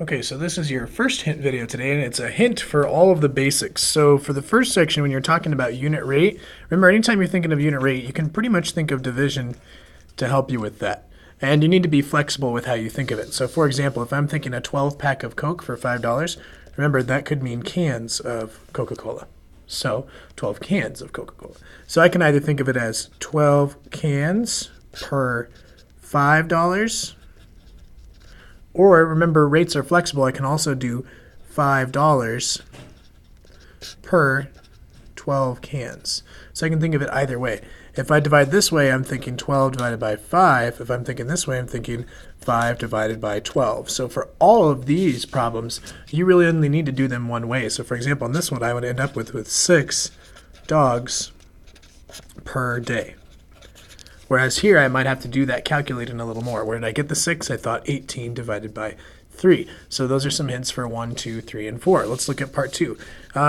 Okay, so this is your first hint video today, and it's a hint for all of the basics. So for the first section, when you're talking about unit rate, remember anytime you're thinking of unit rate, you can pretty much think of division to help you with that. And you need to be flexible with how you think of it. So for example, if I'm thinking a 12 pack of Coke for $5, remember that could mean cans of Coca-Cola. So 12 cans of Coca-Cola. So I can either think of it as 12 cans per $5, or remember, rates are flexible. I can also do $5 per 12 cans. So I can think of it either way. If I divide this way, I'm thinking 12 divided by 5. If I'm thinking this way, I'm thinking 5 divided by 12. So for all of these problems, you really only need to do them one way. So for example, on this one, I would end up with 6 dogs per day. Whereas here, I might have to do that calculating a little more. Where did I get the 6? I thought 18 divided by 3. So those are some hints for 1, 2, 3, and 4. Let's look at part 2.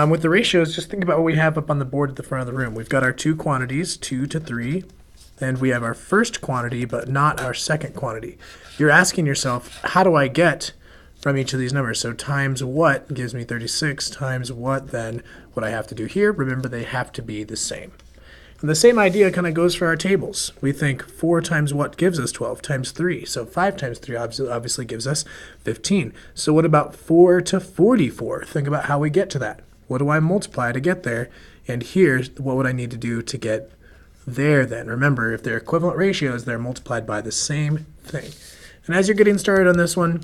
With the ratios, just think about what we have up on the board at the front of the room. We've got our two quantities, 2 to 3, and we have our first quantity, but not our second quantity. You're asking yourself, how do I get from each of these numbers? So times what gives me 36, times what then? What I have to do here, remember they have to be the same. And the same idea kind of goes for our tables. We think 4 times what gives us 12 times 3. So 5 times 3 obviously gives us 15. So what about 4 to 44? Think about how we get to that. What do I multiply to get there? And here's what would I need to do to get there then. Remember, if they're equivalent ratios, they're multiplied by the same thing. And as you're getting started on this one,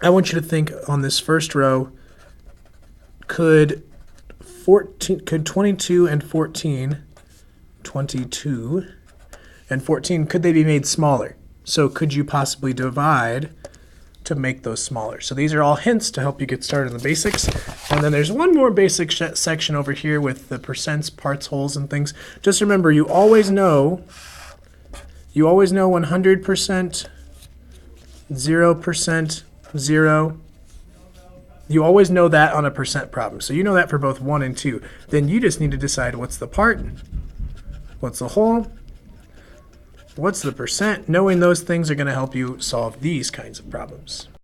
I want you to think on this first row, could 22 and 14 could they be made smaller? So could you possibly divide to make those smaller? So these are all hints to help you get started on the basics. And then there's one more basic section over here with the percents, parts, wholes, and things. Just remember, you always know 100%, 0%, 0. You always know that on a percent problem. So you know that for both 1 and 2. Then you just need to decide what's the part, what's the whole, what's the percent. Knowing those things are going to help you solve these kinds of problems.